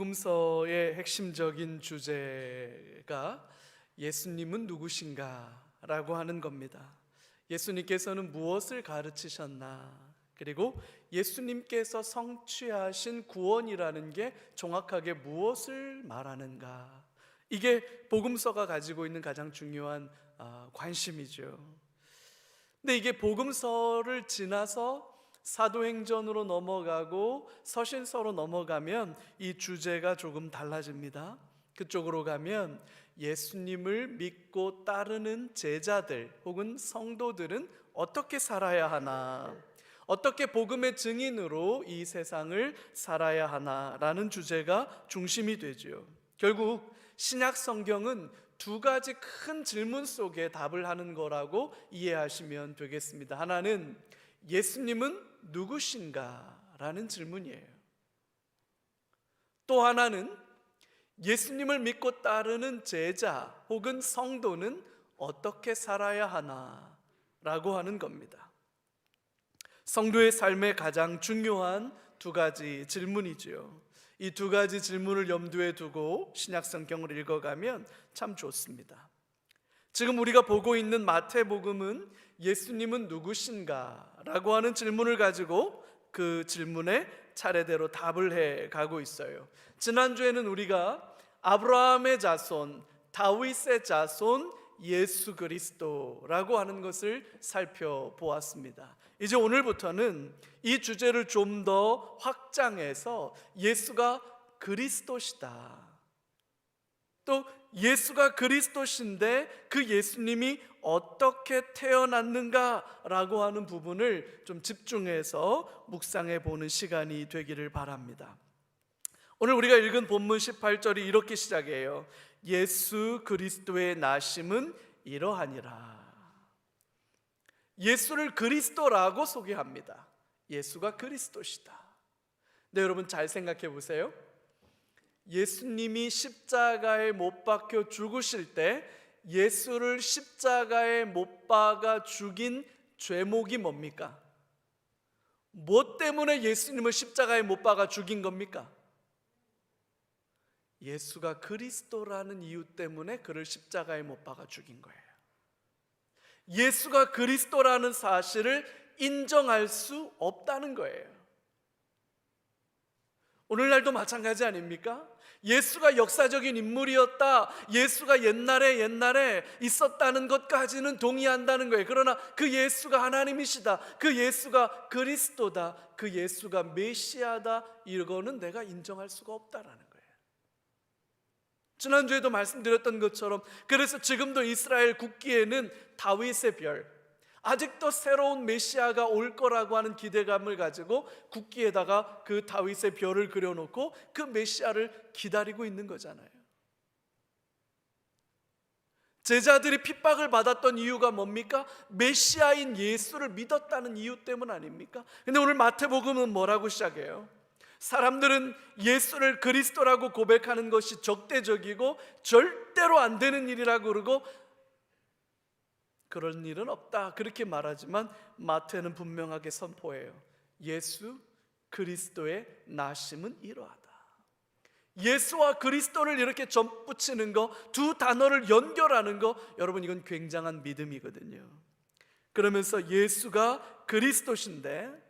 복음서의 핵심적인 주제가 예수님은 누구신가 라고 하는 겁니다. 예수님께서는 무엇을 가르치셨나, 그리고 예수님께서 성취하신 구원이라는 게 정확하게 무엇을 말하는가, 이게 복음서가 가지고 있는 가장 중요한 관심이죠. 근데 이게 복음서를 지나서 사도행전으로 넘어가고 서신서로 넘어가면 이 주제가 조금 달라집니다. 그쪽으로 가면 예수님을 믿고 따르는 제자들 혹은 성도들은 어떻게 살아야 하나, 어떻게 복음의 증인으로 이 세상을 살아야 하나라는 주제가 중심이 되죠. 결국 신약 성경은 두 가지 큰 질문 속에 답을 하는 거라고 이해하시면 되겠습니다. 하나는 예수님은 누구신가? 라는 질문이에요. 또 하나는 예수님을 믿고 따르는 제자 혹은 성도는 어떻게 살아야 하나? 라고 하는 겁니다. 성도의 삶에 가장 중요한 두 가지 질문이죠. 이 두 가지 질문을 염두에 두고 신약 성경을 읽어가면 참 좋습니다. 지금 우리가 보고 있는 마태복음은 예수님은 누구신가? 라고 하는 질문을 가지고 그 질문에 차례대로 답을 해 가고 있어요. 지난주에는 우리가 아브라함의 자손, 다윗의 자손 예수 그리스도라고 하는 것을 살펴보았습니다. 이제 오늘부터는 이 주제를 좀 더 확장해서 예수가 그리스도시다, 또 예수가 그리스도신데 그 예수님이 어떻게 태어났는가라고 하는 부분을 좀 집중해서 묵상해 보는 시간이 되기를 바랍니다. 오늘 우리가 읽은 본문 18절이 이렇게 시작해요. 예수 그리스도의 나심은 이러하니라. 예수를 그리스도라고 소개합니다. 예수가 그리스도시다. 네, 여러분 잘 생각해 보세요. 예수님이 십자가에 못 박혀 죽으실 때 예수를 십자가에 못 박아 죽인 죄목이 뭡니까? 뭐 때문에 예수님을 십자가에 못 박아 죽인 겁니까? 예수가 그리스도라는 이유 때문에 그를 십자가에 못 박아 죽인 거예요. 예수가 그리스도라는 사실을 인정할 수 없다는 거예요. 오늘날도 마찬가지 아닙니까? 예수가 역사적인 인물이었다, 예수가 옛날에 있었다는 것까지는 동의한다는 거예요. 그러나 그 예수가 하나님이시다, 그 예수가 그리스도다, 그 예수가 메시아다, 이거는 내가 인정할 수가 없다라는 거예요. 지난주에도 말씀드렸던 것처럼 그래서 지금도 이스라엘 국기에는 다윗의 별, 아직도 새로운 메시아가 올 거라고 하는 기대감을 가지고 국기에다가 그 다윗의 별을 그려놓고 그 메시아를 기다리고 있는 거잖아요. 제자들이 핍박을 받았던 이유가 뭡니까? 메시아인 예수를 믿었다는 이유 때문 아닙니까? 근데 오늘 마태복음은 뭐라고 시작해요? 사람들은 예수를 그리스도라고 고백하는 것이 적대적이고 절대로 안 되는 일이라고 그러고 그런 일은 없다, 그렇게 말하지만 마태는 분명하게 선포해요. 예수 그리스도의 나심은 이러하다. 예수와 그리스도를 이렇게 접붙이는 거, 두 단어를 연결하는 거, 여러분 이건 굉장한 믿음이거든요. 그러면서 예수가 그리스도신데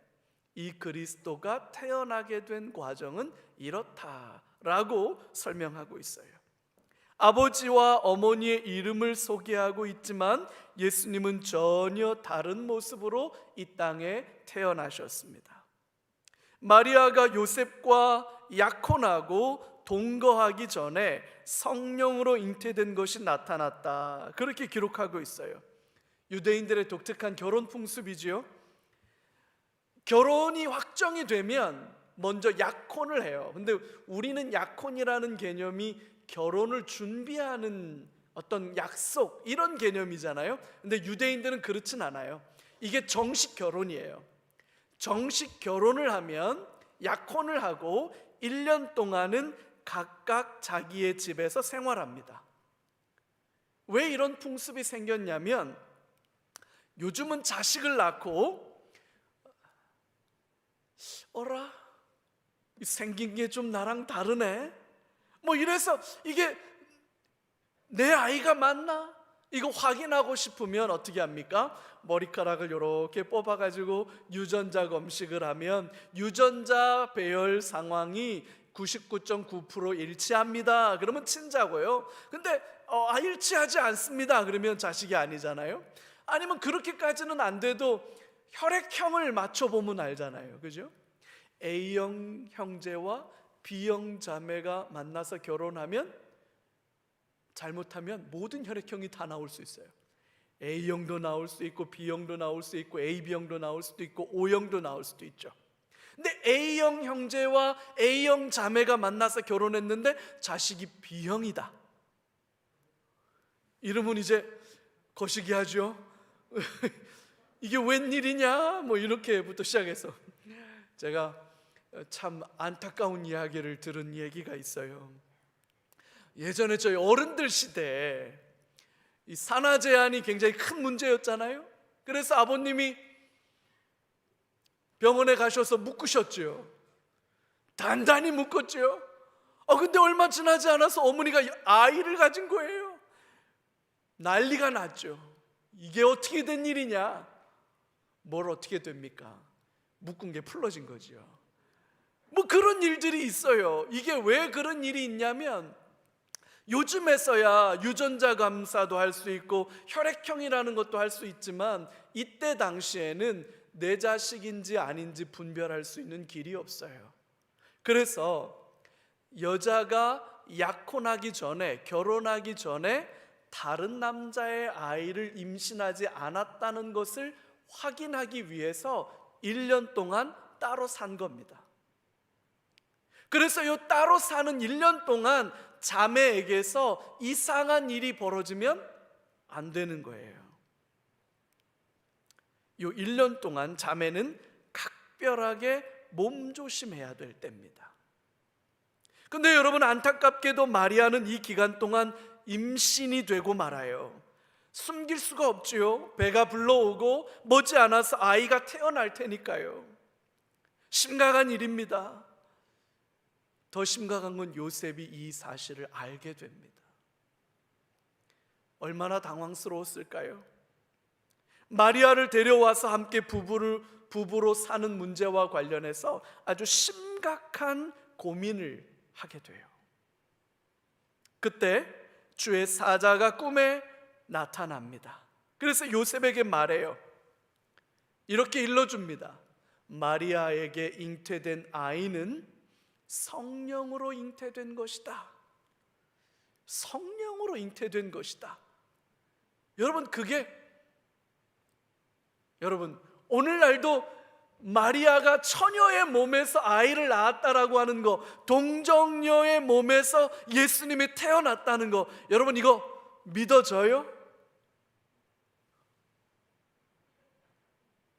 이 그리스도가 태어나게 된 과정은 이렇다라고 설명하고 있어요. 아버지와 어머니의 이름을 소개하고 있지만 예수님은 전혀 다른 모습으로 이 땅에 태어나셨습니다. 마리아가 요셉과 약혼하고 동거하기 전에 성령으로 잉태된 것이 나타났다, 그렇게 기록하고 있어요. 유대인들의 독특한 결혼 풍습이지요. 결혼이 확정이 되면 먼저 약혼을 해요. 근데 우리는 약혼이라는 개념이 결혼을 준비하는 어떤 약속, 이런 개념이잖아요. 근데 유대인들은 그렇진 않아요. 이게 정식 결혼이에요. 정식 결혼을 하면 약혼을 하고 1년 동안은 각각 자기의 집에서 생활합니다. 왜 이런 풍습이 생겼냐면 요즘은 자식을 낳고 어라? 생긴 게 좀 나랑 다르네? 뭐 이래서 이게 내 아이가 맞나? 이거 확인하고 싶으면 어떻게 합니까? 머리카락을 이렇게 뽑아가지고 유전자 검식을 하면 유전자 배열 상황이 99.9% 일치합니다. 그러면 친자고요. 근데 일치하지 않습니다. 그러면 자식이 아니잖아요. 아니면 그렇게까지는 안 돼도 혈액형을 맞춰보면 알잖아요. 그죠? A형 형제와 B형 자매가 만나서 결혼하면 잘못하면 모든 혈액형이 다 나올 수 있어요. A형도 나올 수 있고 B형도 나올 수 있고 AB형도 나올 수도 있고 O형도 나올 수도 있죠. 근데 A형 형제와 A형 자매가 만나서 결혼했는데 자식이 B형이다. 이러면 이제 거시기 하죠. 이게 웬일이냐? 뭐 이렇게부터 시작해서 제가 참 안타까운 이야기를 들은 얘기가 있어요. 예전에 저희 어른들 시대에 이 산화 제한이 굉장히 큰 문제였잖아요. 그래서 아버님이 병원에 가셔서 묶으셨죠. 단단히 묶었죠. 근데 얼마 지나지 않아서 어머니가 아이를 가진 거예요. 난리가 났죠. 이게 어떻게 된 일이냐? 뭘 어떻게 됩니까? 묶은 게 풀러진 거죠. 뭐 그런 일들이 있어요. 이게 왜 그런 일이 있냐면 요즘에서야 유전자 검사도 할 수 있고 혈액형이라는 것도 할 수 있지만 이때 당시에는 내 자식인지 아닌지 분별할 수 있는 길이 없어요. 그래서 여자가 약혼하기 전에, 결혼하기 전에 다른 남자의 아이를 임신하지 않았다는 것을 확인하기 위해서 1년 동안 따로 산 겁니다. 그래서 이 따로 사는 1년 동안 자매에게서 이상한 일이 벌어지면 안 되는 거예요. 이 1년 동안 자매는 각별하게 몸조심해야 될 때입니다. 근데 여러분, 안타깝게도 마리아는 이 기간 동안 임신이 되고 말아요. 숨길 수가 없지요. 배가 불러오고 머지않아서 아이가 태어날 테니까요. 심각한 일입니다. 더 심각한 건 요셉이 이 사실을 알게 됩니다. 얼마나 당황스러웠을까요? 마리아를 데려와서 함께 부부로 사는 문제와 관련해서 아주 심각한 고민을 하게 돼요. 그때 주의 사자가 꿈에 나타납니다. 그래서 요셉에게 말해요. 이렇게 일러줍니다. 마리아에게 잉태된 아이는 성령으로 잉태된 것이다. 성령으로 잉태된 것이다. 여러분 오늘날도 마리아가 처녀의 몸에서 아이를 낳았다라고 하는 거, 동정녀의 몸에서 예수님이 태어났다는 거, 여러분 이거 믿어져요?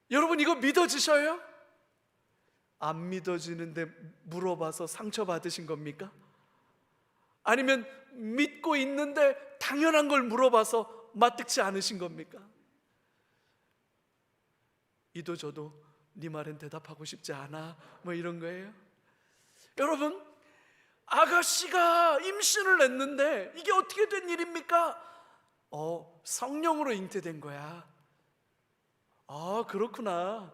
여러분 이거 믿어지셔요? 안 믿어지는데 물어봐서 상처받으신 겁니까? 아니면 믿고 있는데 당연한 걸 물어봐서 마뜩지 않으신 겁니까? 이도 저도 네 말엔 대답하고 싶지 않아, 뭐 이런 거예요. 여러분, 아가씨가 임신을 했는데 이게 어떻게 된 일입니까? 성령으로 잉태된 거야. 그렇구나.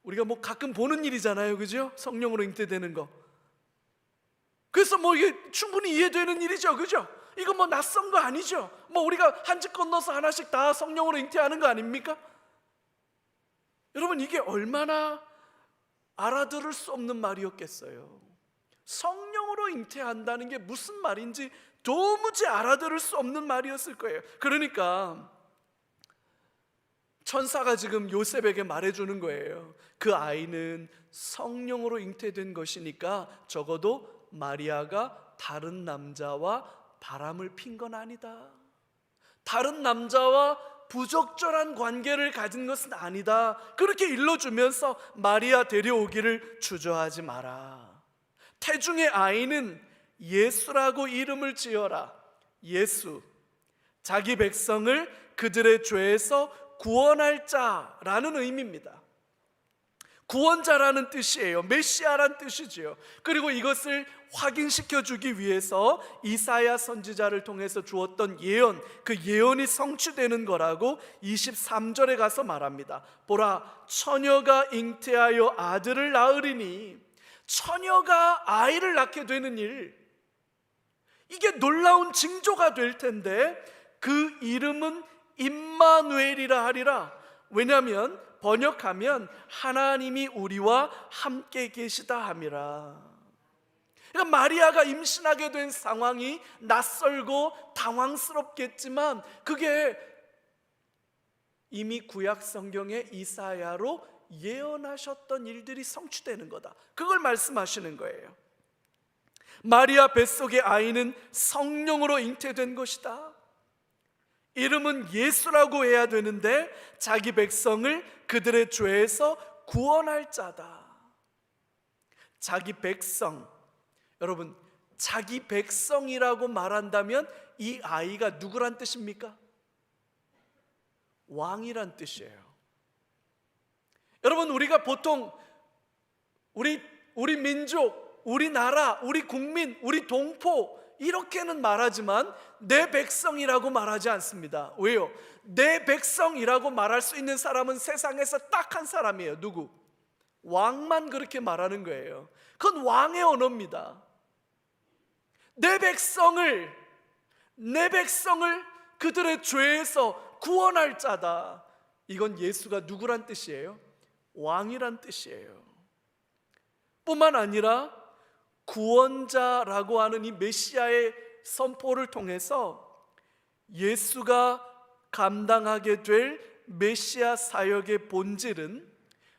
우리가 뭐 가끔 보는 일이잖아요, 그죠? 성령으로 잉태되는 거. 그래서 뭐 이게 충분히 이해되는 일이죠, 그죠? 이거 뭐 낯선 거 아니죠? 뭐 우리가 한 집 건너서 하나씩 다 성령으로 잉태하는 거 아닙니까? 여러분 이게 얼마나 알아들을 수 없는 말이었겠어요. 성령으로 잉태한다는 게 무슨 말인지 도무지 알아들을 수 없는 말이었을 거예요. 그러니까 천사가 지금 요셉에게 말해주는 거예요. 그 아이는 성령으로 잉태된 것이니까 적어도 마리아가 다른 남자와 바람을 핀 건 아니다. 다른 남자와 부적절한 관계를 가진 것은 아니다. 그렇게 일러주면서 마리아 데려오기를 주저하지 마라. 태중의 아이는 예수라고 이름을 지어라. 예수, 자기 백성을 그들의 죄에서 구원할 자라는 의미입니다. 구원자라는 뜻이에요. 메시아란 뜻이지요. 그리고 이것을 확인시켜 주기 위해서 이사야 선지자를 통해서 주었던 예언, 그 예언이 성취되는 거라고 23절에 가서 말합니다. 보라, 처녀가 잉태하여 아들을 낳으리니, 처녀가 아이를 낳게 되는 일, 이게 놀라운 징조가 될 텐데 그 이름은 임마누엘이라 하리라. 왜냐하면 번역하면 하나님이 우리와 함께 계시다 함이라. 그러니까 마리아가 임신하게 된 상황이 낯설고 당황스럽겠지만 그게 이미 구약 성경의 이사야로 예언하셨던 일들이 성취되는 거다. 그걸 말씀하시는 거예요. 마리아 뱃속의 아이는 성령으로 잉태된 것이다. 이름은 예수라고 해야 되는데 자기 백성을 그들의 죄에서 구원할 자다. 자기 백성, 여러분, 자기 백성이라고 말한다면 이 아이가 누구란 뜻입니까? 왕이란 뜻이에요. 여러분, 우리가 보통 우리 민족, 우리 나라, 우리 국민, 우리 동포 이렇게는 말하지만 내 백성이라고 말하지 않습니다. 왜요? 내 백성이라고 말할 수 있는 사람은 세상에서 딱 한 사람이에요. 누구? 왕만 그렇게 말하는 거예요. 그건 왕의 언어입니다. 내 백성을 그들의 죄에서 구원할 자다. 이건 예수가 누구란 뜻이에요? 왕이란 뜻이에요. 뿐만 아니라 구원자라고 하는 이 메시아의 선포를 통해서 예수가 감당하게 될 메시아 사역의 본질은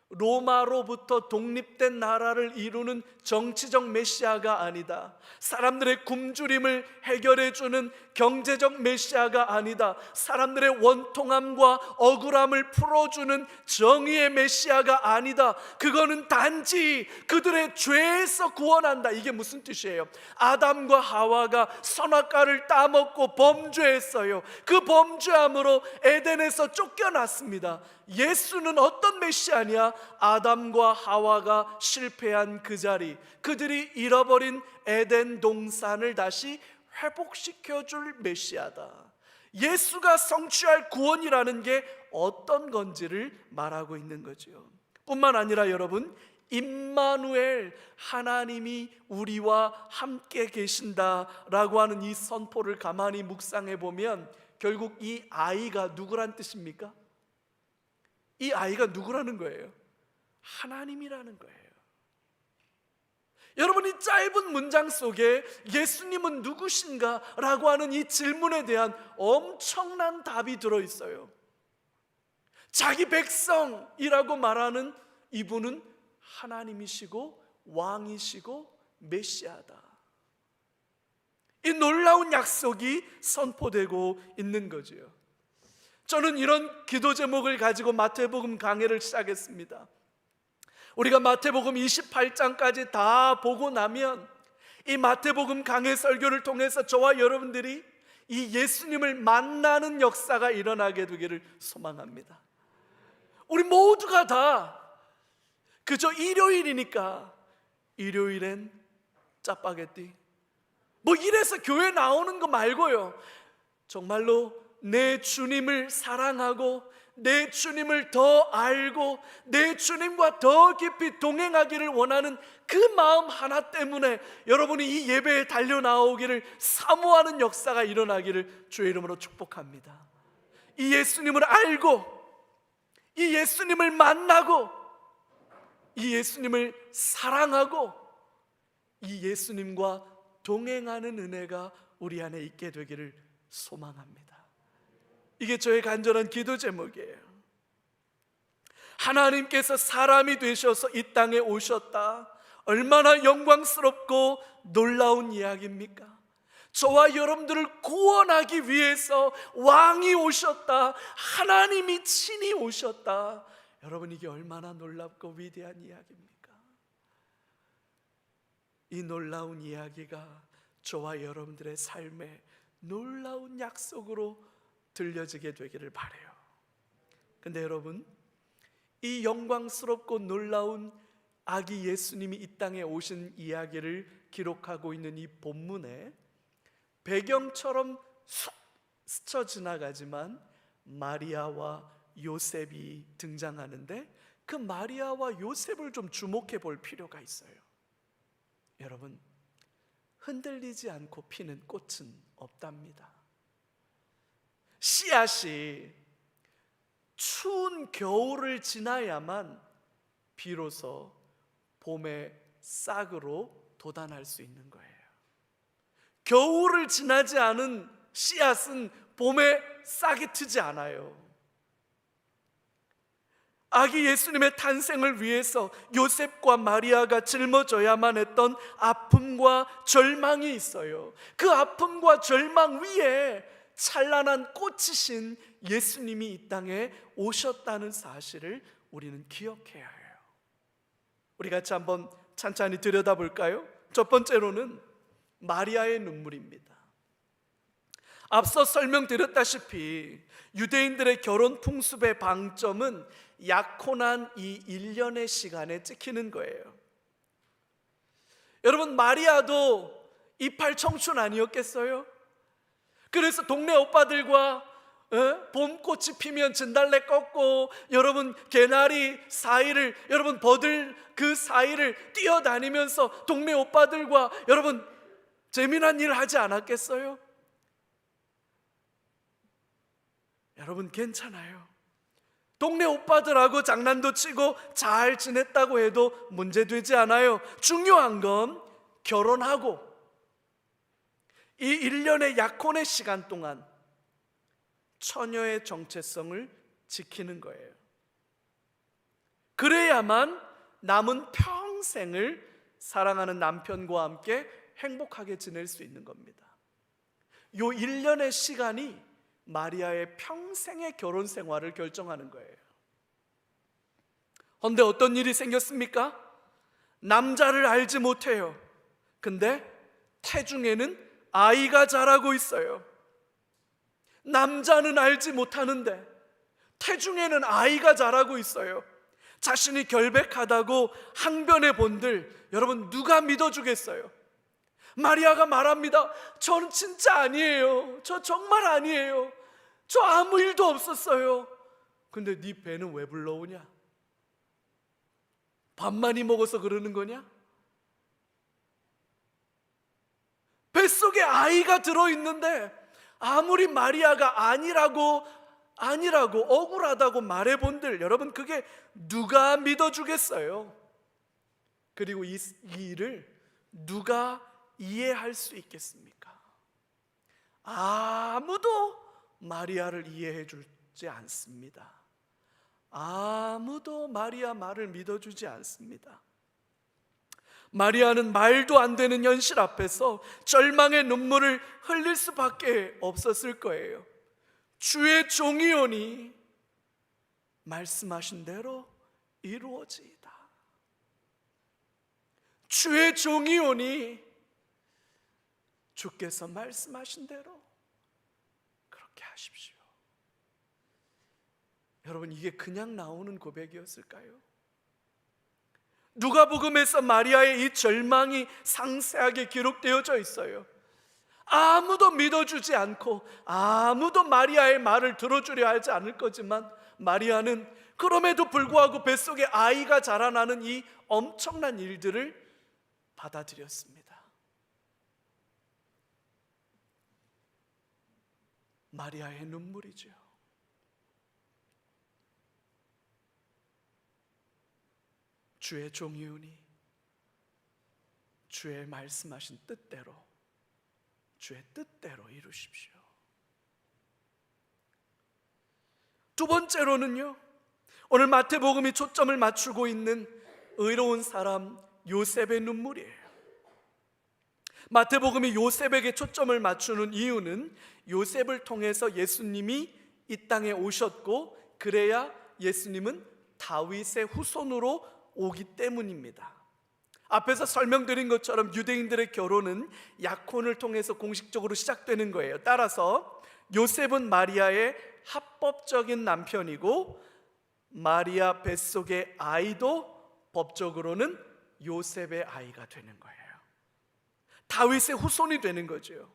로마로부터 독립된 나라를 이루는 정치적 메시아가 아니다. 사람들의 굶주림을 해결해주는 경제적 메시아가 아니다. 사람들의 원통함과 억울함을 풀어주는 정의의 메시아가 아니다. 그거는 단지 그들의 죄에서 구원한다. 이게 무슨 뜻이에요? 아담과 하와가 선악과를 따먹고 범죄했어요. 그 범죄함으로 에덴에서 쫓겨났습니다. 예수는 어떤 메시아냐? 아담과 하와가 실패한 그 자리, 그들이 잃어버린 에덴 동산을 다시 회복시켜 줄 메시아다. 예수가 성취할 구원이라는 게 어떤 건지를 말하고 있는 거죠. 뿐만 아니라 여러분, 임마누엘, 하나님이 우리와 함께 계신다라고 하는 이 선포를 가만히 묵상해 보면 결국 이 아이가 누구란 뜻입니까? 이 아이가 누구라는 거예요? 하나님이라는 거예요. 여러분, 이 짧은 문장 속에 예수님은 누구신가? 라고 하는 이 질문에 대한 엄청난 답이 들어있어요. 자기 백성이라고 말하는 이분은 하나님이시고 왕이시고 메시아다. 이 놀라운 약속이 선포되고 있는 거죠. 저는 이런 기도 제목을 가지고 마태복음 강해를 시작했습니다. 우리가 마태복음 28장까지 다 보고 나면 이 마태복음 강해 설교를 통해서 저와 여러분들이 이 예수님을 만나는 역사가 일어나게 되기를 소망합니다. 우리 모두가 다 그저 일요일이니까 일요일엔 짜파게티 뭐 이래서 교회 나오는 거 말고요, 정말로 내 주님을 사랑하고 내 주님을 더 알고 내 주님과 더 깊이 동행하기를 원하는 그 마음 하나 때문에 여러분이 이 예배에 달려 나오기를 사모하는 역사가 일어나기를 주의 이름으로 축복합니다. 이 예수님을 알고 이 예수님을 만나고 이 예수님을 사랑하고 이 예수님과 동행하는 은혜가 우리 안에 있게 되기를 소망합니다. 이게 저의 간절한 기도 제목이에요. 하나님께서 사람이 되셔서 이 땅에 오셨다. 얼마나 영광스럽고 놀라운 이야기입니까? 저와 여러분들을 구원하기 위해서 왕이 오셨다. 하나님이 친히 오셨다. 여러분, 이게 얼마나 놀랍고 위대한 이야기입니까? 이 놀라운 이야기가 저와 여러분들의 삶에 놀라운 약속으로 들려지게 되기를 바라요. 근데 여러분, 이 영광스럽고 놀라운 아기 예수님이 이 땅에 오신 이야기를 기록하고 있는 이 본문에 배경처럼 쑥 스쳐 지나가지만 마리아와 요셉이 등장하는데, 그 마리아와 요셉을 좀 주목해 볼 필요가 있어요. 여러분, 흔들리지 않고 피는 꽃은 없답니다. 씨앗이 추운 겨울을 지나야만 비로소 봄의 싹으로 돋아날 수 있는 거예요. 겨울을 지나지 않은 씨앗은 봄에 싹이 트지 않아요. 아기 예수님의 탄생을 위해서 요셉과 마리아가 짊어져야만 했던 아픔과 절망이 있어요. 그 아픔과 절망 위에 찬란한 꽃이신 예수님이 이 땅에 오셨다는 사실을 우리는 기억해야 해요. 우리 같이 한번 찬찬히 들여다볼까요? 첫 번째로는 마리아의 눈물입니다. 앞서 설명드렸다시피 유대인들의 결혼 풍습의 방점은 약혼한 이 1년의 시간에 찍히는 거예요. 여러분, 마리아도 이팔 청춘 아니었겠어요? 그래서 동네 오빠들과 봄꽃이 피면 진달래 꺾고 여러분 개나리 사이를 여러분 버들 그 사이를 뛰어다니면서 동네 오빠들과 여러분 재미난 일 하지 않았겠어요? 여러분 괜찮아요. 동네 오빠들하고 장난도 치고 잘 지냈다고 해도 문제되지 않아요. 중요한 건 결혼하고 이 1년의 약혼의 시간 동안 처녀의 정체성을 지키는 거예요. 그래야만 남은 평생을 사랑하는 남편과 함께 행복하게 지낼 수 있는 겁니다. 이 1년의 시간이 마리아의 평생의 결혼 생활을 결정하는 거예요. 그런데 어떤 일이 생겼습니까? 남자를 알지 못해요. 근데 태중에는 아이가 자라고 있어요. 남자는 알지 못하는데 태중에는 아이가 자라고 있어요. 자신이 결백하다고 항변해 본들 여러분 누가 믿어주겠어요? 마리아가 말합니다. 저는 진짜 아니에요. 저 정말 아니에요. 저 아무 일도 없었어요. 근데 네 배는 왜 불러오냐? 밥 많이 먹어서 그러는 거냐? 뱃속에 아이가 들어있는데 아무리 마리아가 아니라고 억울하다고 말해본들 여러분 그게 누가 믿어주겠어요? 그리고 이 일을 누가 이해할 수 있겠습니까? 아무도 마리아를 이해해 주지 않습니다. 아무도 마리아 말을 믿어주지 않습니다. 마리아는 말도 안 되는 현실 앞에서 절망의 눈물을 흘릴 수밖에 없었을 거예요. 주의 종이오니 말씀하신 대로 이루어지이다. 주의 종이오니 주께서 말씀하신 대로 그렇게 하십시오. 여러분 이게 그냥 나오는 고백이었을까요? 누가복음에서 마리아의 이 절망이 상세하게 기록되어져 있어요. 아무도 믿어주지 않고 아무도 마리아의 말을 들어주려 하지 않을 거지만 마리아는 그럼에도 불구하고 뱃속에 아이가 자라나는 이 엄청난 일들을 받아들였습니다. 마리아의 눈물이죠. 주의 종이오니 주의 말씀하신 뜻대로 주의 뜻대로 이루십시오. 두 번째로는요, 오늘 마태복음이 초점을 맞추고 있는 의로운 사람 요셉의 눈물이에요. 마태복음이 요셉에게 초점을 맞추는 이유는 요셉을 통해서 예수님이 이 땅에 오셨고 그래야 예수님은 다윗의 후손으로 오기 때문입니다. 앞에서 설명드린 것처럼 유대인들의 결혼은 약혼을 통해서 공식적으로 시작되는 거예요. 따라서 요셉은 마리아의 합법적인 남편이고 마리아 뱃속의 아이도 법적으로는 요셉의 아이가 되는 거예요. 다윗의 후손이 되는 거죠.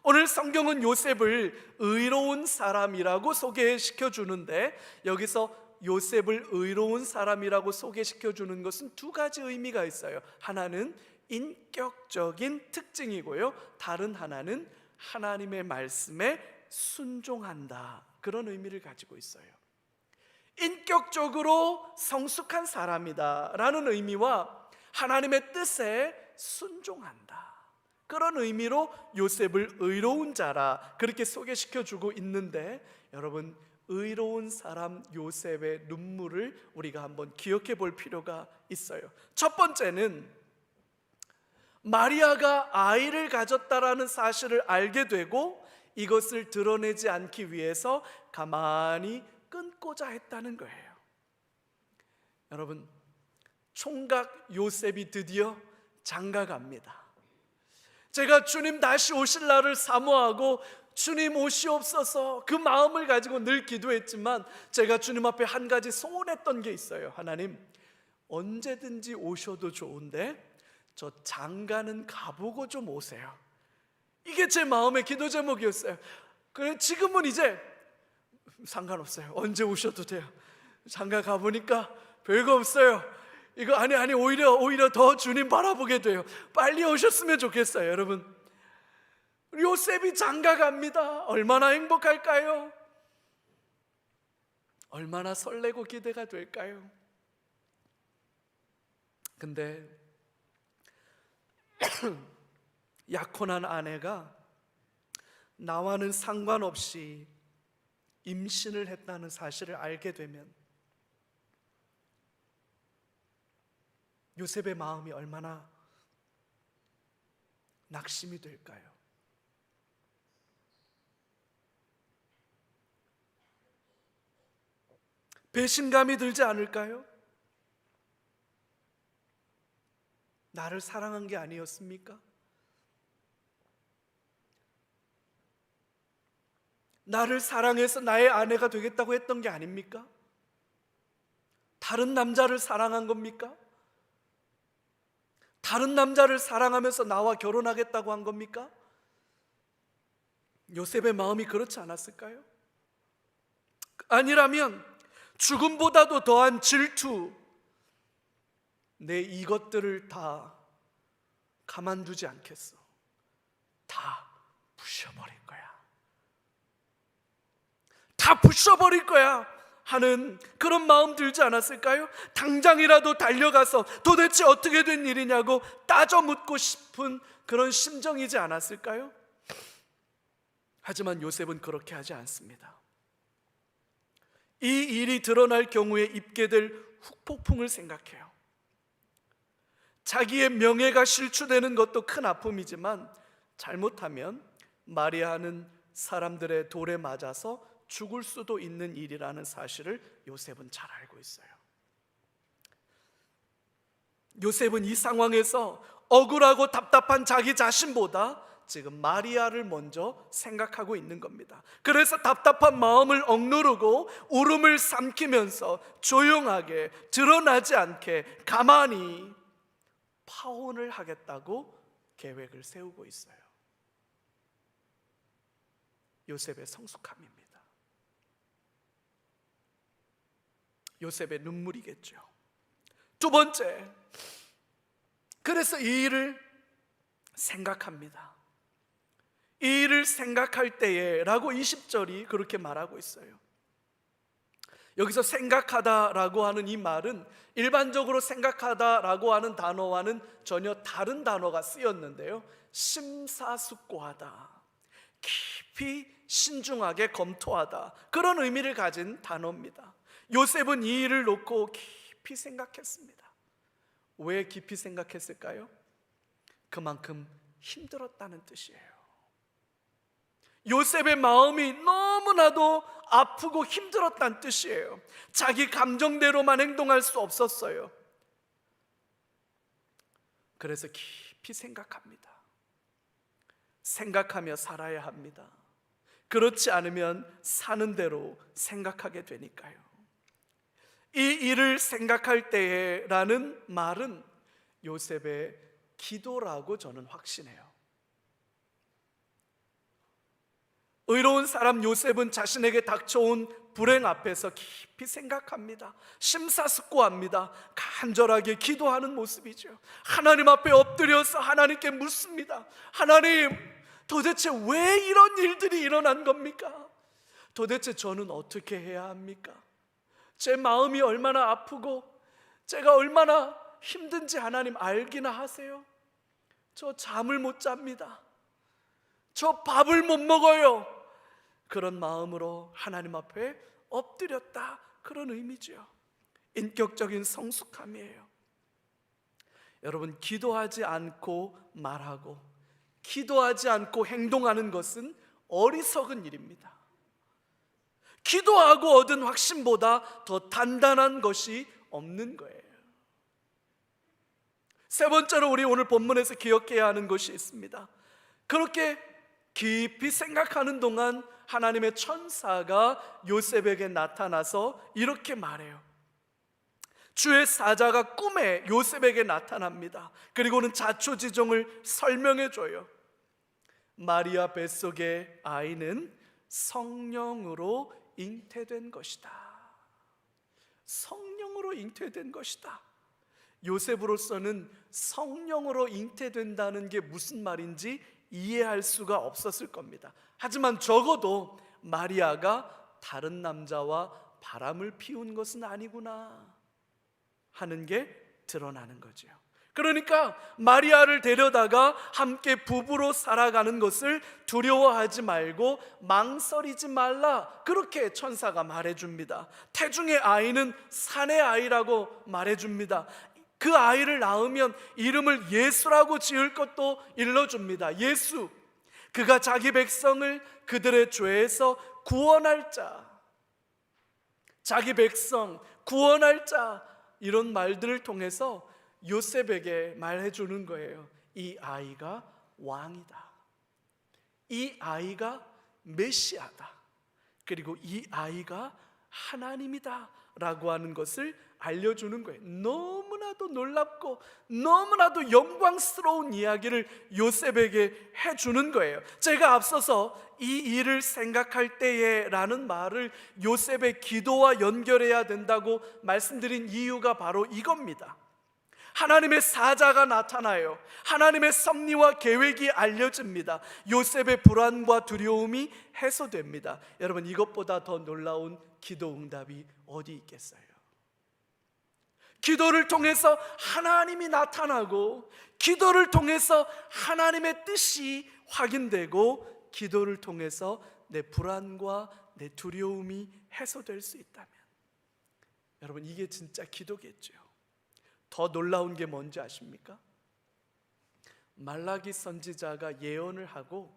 오늘 성경은 요셉을 의로운 사람이라고 소개시켜 주는데, 여기서 요셉을 의로운 사람이라고 소개시켜 주는 것은 두 가지 의미가 있어요. 하나는 인격적인 특징이고요, 다른 하나는 하나님의 말씀에 순종한다, 그런 의미를 가지고 있어요. 인격적으로 성숙한 사람이다 라는 의미와 하나님의 뜻에 순종한다, 그런 의미로 요셉을 의로운 자라 그렇게 소개시켜 주고 있는데, 여러분, 의로운 사람 요셉의 눈물을 우리가 한번 기억해 볼 필요가 있어요. 첫 번째는 마리아가 아이를 가졌다라는 사실을 알게 되고 이것을 드러내지 않기 위해서 가만히 끊고자 했다는 거예요. 여러분, 총각 요셉이 드디어 장가갑니다. 제가 주님 다시 오실 날을 사모하고 주님 오시옵소서 그 마음을 가지고 늘 기도했지만, 제가 주님 앞에 한 가지 소원했던 게 있어요. 하나님, 언제든지 오셔도 좋은데 저 장가는 가보고 좀 오세요. 이게 제 마음의 기도 제목이었어요. 그래, 지금은 이제 상관없어요. 언제 오셔도 돼요. 장가 가보니까 별거 없어요. 이거 아니 오히려 더 주님 바라보게 돼요. 빨리 오셨으면 좋겠어요. 여러분, 요셉이 장가 갑니다. 얼마나 행복할까요? 얼마나 설레고 기대가 될까요? 근데 약혼한 아내가 나와는 상관없이 임신을 했다는 사실을 알게 되면 요셉의 마음이 얼마나 낙심이 될까요? 배신감이 들지 않을까요? 나를 사랑한 게 아니었습니까? 나를 사랑해서 나의 아내가 되겠다고 했던 게 아닙니까? 다른 남자를 사랑한 겁니까? 다른 남자를 사랑하면서 나와 결혼하겠다고 한 겁니까? 요셉의 마음이 그렇지 않았을까요? 아니라면 죽음보다도 더한 질투, 내 이것들을 다 가만두지 않겠어, 다 부셔버릴 거야, 다 부셔버릴 거야 하는 그런 마음 들지 않았을까요? 당장이라도 달려가서 도대체 어떻게 된 일이냐고 따져 묻고 싶은 그런 심정이지 않았을까요? 하지만 요셉은 그렇게 하지 않습니다. 이 일이 드러날 경우에 입게 될 후폭풍을 생각해요. 자기의 명예가 실추되는 것도 큰 아픔이지만 잘못하면 마리아는 사람들의 돌에 맞아서 죽을 수도 있는 일이라는 사실을 요셉은 잘 알고 있어요. 요셉은 이 상황에서 억울하고 답답한 자기 자신보다 지금 마리아를 먼저 생각하고 있는 겁니다. 그래서 답답한 마음을 억누르고 울음을 삼키면서 조용하게, 드러나지 않게 가만히 파혼을 하겠다고 계획을 세우고 있어요. 요셉의 성숙함입니다. 요셉의 눈물이겠죠. 두 번째, 그래서 이 일을 생각합니다. 이 일을 생각할 때에 라고 20절이 그렇게 말하고 있어요. 여기서 생각하다라고 하는 이 말은 일반적으로 생각하다라고 하는 단어와는 전혀 다른 단어가 쓰였는데요, 심사숙고하다, 깊이 신중하게 검토하다, 그런 의미를 가진 단어입니다. 요셉은 이 일을 놓고 깊이 생각했습니다. 왜 깊이 생각했을까요? 그만큼 힘들었다는 뜻이에요. 요셉의 마음이 너무나도 아프고 힘들었다는 뜻이에요. 자기 감정대로만 행동할 수 없었어요. 그래서 깊이 생각합니다. 생각하며 살아야 합니다. 그렇지 않으면 사는 대로 생각하게 되니까요. 이 일을 생각할 때에 라는 말은 요셉의 기도라고 저는 확신해요. 의로운 사람 요셉은 자신에게 닥쳐온 불행 앞에서 깊이 생각합니다. 심사숙고합니다. 간절하게 기도하는 모습이죠. 하나님 앞에 엎드려서 하나님께 묻습니다. 하나님, 도대체 왜 이런 일들이 일어난 겁니까? 도대체 저는 어떻게 해야 합니까? 제 마음이 얼마나 아프고 제가 얼마나 힘든지 하나님 알기나 하세요. 저 잠을 못 잡니다. 저 밥을 못 먹어요. 그런 마음으로 하나님 앞에 엎드렸다, 그런 의미죠. 인격적인 성숙함이에요. 여러분, 기도하지 않고 말하고 기도하지 않고 행동하는 것은 어리석은 일입니다. 기도하고 얻은 확신보다 더 단단한 것이 없는 거예요. 세 번째로 우리 오늘 본문에서 기억해야 하는 것이 있습니다. 그렇게 깊이 생각하는 동안 하나님의 천사가 요셉에게 나타나서 이렇게 말해요. 주의 사자가 꿈에 요셉에게 나타납니다. 그리고는 자초지종을 설명해줘요. 마리아 뱃속의 아이는 성령으로 잉태된 것이다. 성령으로 잉태된 것이다. 요셉으로서는 성령으로 잉태된다는 게 무슨 말인지 이해할 수가 없었을 겁니다. 하지만 적어도 마리아가 다른 남자와 바람을 피운 것은 아니구나 하는 게 드러나는 거죠. 그러니까 마리아를 데려다가 함께 부부로 살아가는 것을 두려워하지 말고 망설이지 말라, 그렇게 천사가 말해줍니다. 태중의 아이는 산의 아이라고 말해줍니다. 그 아이를 낳으면 이름을 예수라고 지을 것도 일러줍니다. 예수, 그가 자기 백성을 그들의 죄에서 구원할 자, 자기 백성 구원할 자, 이런 말들을 통해서 요셉에게 말해주는 거예요. 이 아이가 왕이다. 이 아이가 메시아다. 그리고 이 아이가 하나님이다 라고 하는 것을 알려주는 거예요. 너무나도 놀랍고 너무나도 영광스러운 이야기를 요셉에게 해주는 거예요. 제가 앞서서 이 일을 생각할 때에 라는 말을 요셉의 기도와 연결해야 된다고 말씀드린 이유가 바로 이겁니다. 하나님의 사자가 나타나요. 하나님의 섭리와 계획이 알려집니다. 요셉의 불안과 두려움이 해소됩니다. 여러분, 이것보다 더 놀라운 기도 응답이 어디 있겠어요? 기도를 통해서 하나님이 나타나고, 기도를 통해서 하나님의 뜻이 확인되고, 기도를 통해서 내 불안과 내 두려움이 해소될 수 있다면, 여러분, 이게 진짜 기도겠죠. 더 놀라운 게 뭔지 아십니까? 말라기 선지자가 예언을 하고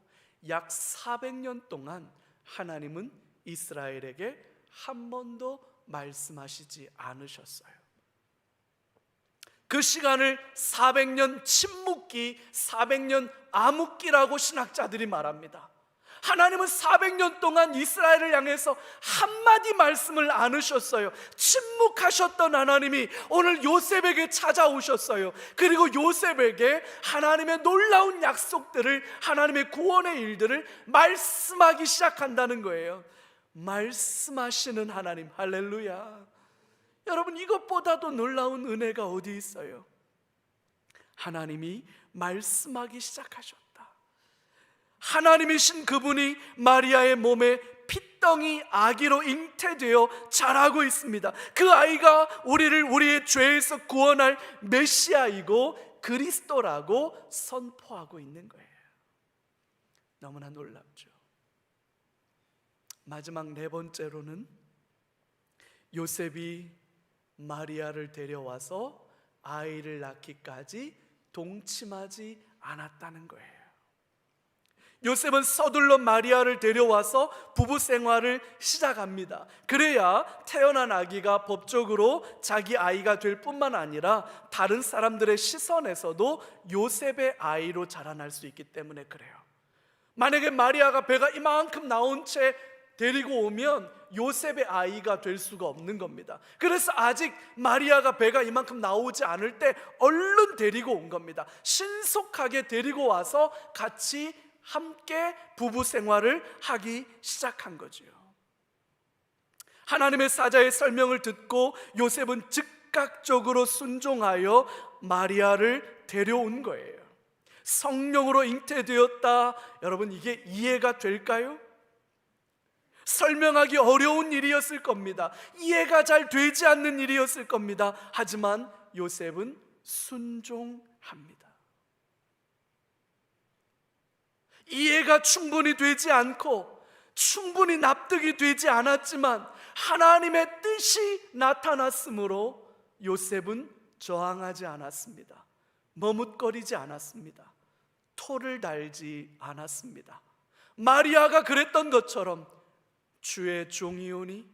약 400년 동안 하나님은 이스라엘에게 한 번도 말씀하시지 않으셨어요. 그 시간을 400년 침묵기, 400년 암흑기라고 신학자들이 말합니다. 하나님은 400년 동안 이스라엘을 향해서 한마디 말씀을 안 하셨어요. 침묵하셨던 하나님이 오늘 요셉에게 찾아오셨어요. 그리고 요셉에게 하나님의 놀라운 약속들을, 하나님의 구원의 일들을 말씀하기 시작한다는 거예요. 말씀하시는 하나님, 할렐루야. 여러분, 이것보다도 놀라운 은혜가 어디 있어요? 하나님이 말씀하기 시작하셨다. 하나님이신 그분이 마리아의 몸에 핏덩이 아기로 잉태되어 자라고 있습니다. 그 아이가 우리를 우리의 죄에서 구원할 메시아이고 그리스도라고 선포하고 있는 거예요. 너무나 놀랍죠. 마지막 네 번째로는 요셉이 마리아를 데려와서 아이를 낳기까지 동침하지 않았다는 거예요. 요셉은 서둘러 마리아를 데려와서 부부 생활을 시작합니다. 그래야 태어난 아기가 법적으로 자기 아이가 될 뿐만 아니라 다른 사람들의 시선에서도 요셉의 아이로 자라날 수 있기 때문에 그래요. 만약에 마리아가 배가 이만큼 나온 채 데리고 오면 요셉의 아이가 될 수가 없는 겁니다. 그래서 아직 마리아가 배가 이만큼 나오지 않을 때 얼른 데리고 온 겁니다. 신속하게 데리고 와서 같이 함께 부부 생활을 하기 시작한 거죠. 하나님의 사자의 설명을 듣고 요셉은 즉각적으로 순종하여 마리아를 데려온 거예요. 성령으로 잉태되었다. 여러분, 이게 이해가 될까요? 설명하기 어려운 일이었을 겁니다. 이해가 잘 되지 않는 일이었을 겁니다. 하지만 요셉은 순종합니다. 이해가 충분히 되지 않고 충분히 납득이 되지 않았지만 하나님의 뜻이 나타났으므로 요셉은 저항하지 않았습니다. 머뭇거리지 않았습니다. 토를 달지 않았습니다. 마리아가 그랬던 것처럼 주의 종이오니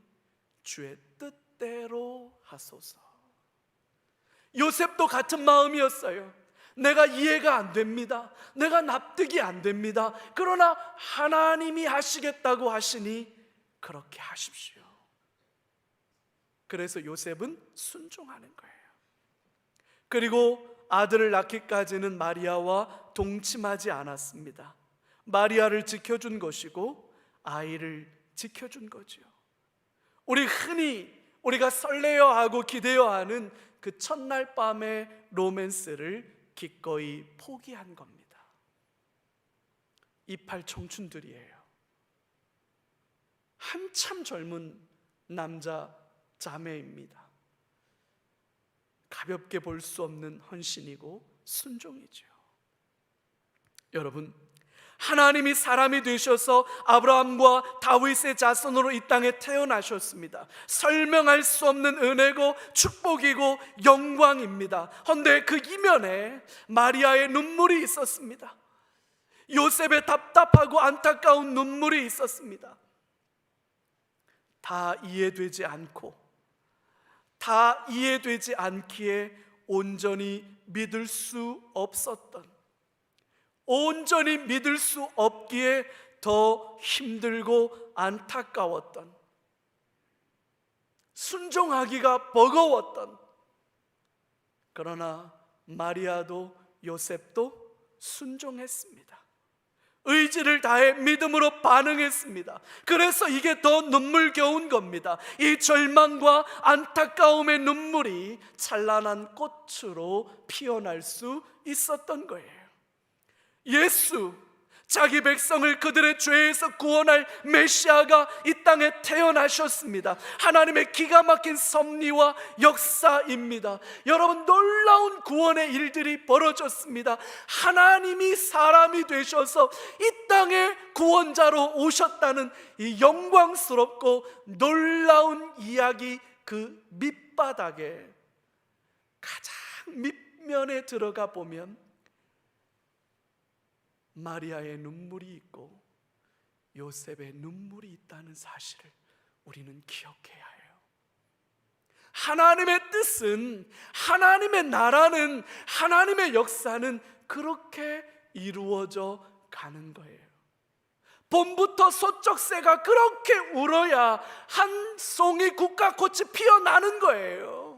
주의 뜻대로 하소서. 요셉도 같은 마음이었어요. 내가 이해가 안 됩니다. 내가 납득이 안 됩니다. 그러나 하나님이 하시겠다고 하시니 그렇게 하십시오. 그래서 요셉은 순종하는 거예요. 그리고 아들을 낳기까지는 마리아와 동침하지 않았습니다. 마리아를 지켜준 것이고 아이를 지켜준 거죠. 우리가 설레어하고 기대어하는 그 첫날 밤의 로맨스를 기꺼이 포기한 겁니다. 이팔 청춘들이에요. 한참 젊은 남자 자매입니다. 가볍게 볼 수 없는 헌신이고 순종이죠. 여러분, 하나님이 사람이 되셔서 아브라함과 다윗의 자손으로 이 땅에 태어나셨습니다. 설명할 수 없는 은혜고 축복이고 영광입니다. 그런데 그 이면에 마리아의 눈물이 있었습니다. 요셉의 답답하고 안타까운 눈물이 있었습니다. 다 이해되지 않기에 온전히 믿을 수 없기에 더 힘들고 안타까웠던, 순종하기가 버거웠던, 그러나 마리아도 요셉도 순종했습니다. 의지를 다해 믿음으로 반응했습니다. 그래서 이게 더 눈물겨운 겁니다. 이 절망과 안타까움의 눈물이 찬란한 꽃으로 피어날 수 있었던 거예요. 예수, 자기 백성을 그들의 죄에서 구원할 메시아가 이 땅에 태어나셨습니다. 하나님의 기가 막힌 섭리와 역사입니다. 여러분, 놀라운 구원의 일들이 벌어졌습니다. 하나님이 사람이 되셔서 이 땅에 구원자로 오셨다는 이 영광스럽고 놀라운 이야기, 그 밑바닥에 가장 밑면에 들어가 보면 마리아의 눈물이 있고 요셉의 눈물이 있다는 사실을 우리는 기억해야 해요. 하나님의 뜻은, 하나님의 나라는, 하나님의 역사는 그렇게 이루어져 가는 거예요. 봄부터 소쩍새가 그렇게 울어야 한 송이 국화꽃이 피어나는 거예요.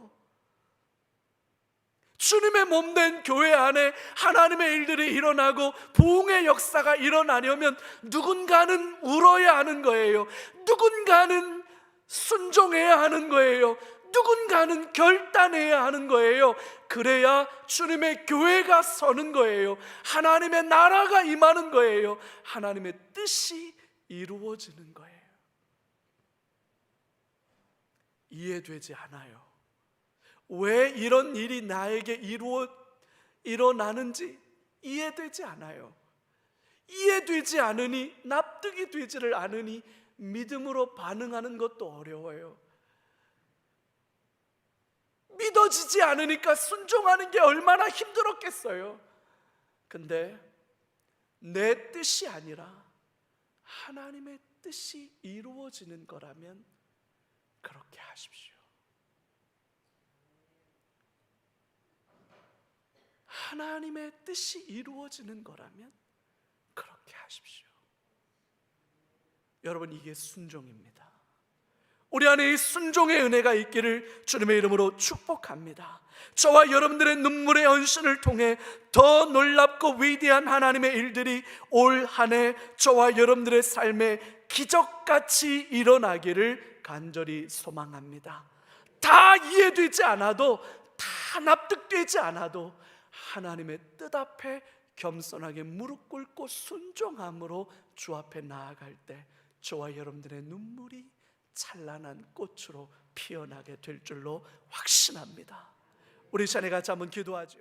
주님의 몸된 교회 안에 하나님의 일들이 일어나고 부흥의 역사가 일어나려면 누군가는 울어야 하는 거예요. 누군가는 순종해야 하는 거예요. 누군가는 결단해야 하는 거예요. 그래야 주님의 교회가 서는 거예요. 하나님의 나라가 임하는 거예요. 하나님의 뜻이 이루어지는 거예요. 이해되지 않아요. 왜 이런 일이 나에게 일어나는지 이해되지 않아요. 이해되지 않으니, 납득이 되지를 않으니 믿음으로 반응하는 것도 어려워요. 믿어지지 않으니까 순종하는 게 얼마나 힘들었겠어요. 근데 내 뜻이 아니라 하나님의 뜻이 이루어지는 거라면 그렇게 하십시오. 하나님의 뜻이 이루어지는 거라면 그렇게 하십시오. 여러분, 이게 순종입니다. 우리 안에 이 순종의 은혜가 있기를 주님의 이름으로 축복합니다. 저와 여러분들의 눈물의 헌신을 통해 더 놀랍고 위대한 하나님의 일들이 올 한 해 저와 여러분들의 삶에 기적같이 일어나기를 간절히 소망합니다. 다 이해되지 않아도, 다 납득되지 않아도 하나님의 뜻 앞에 겸손하게 무릎 꿇고 순종함으로 주 앞에 나아갈 때 저와 여러분들의 눈물이 찬란한 꽃으로 피어나게 될 줄로 확신합니다. 우리 자네 같이 한번 기도하죠.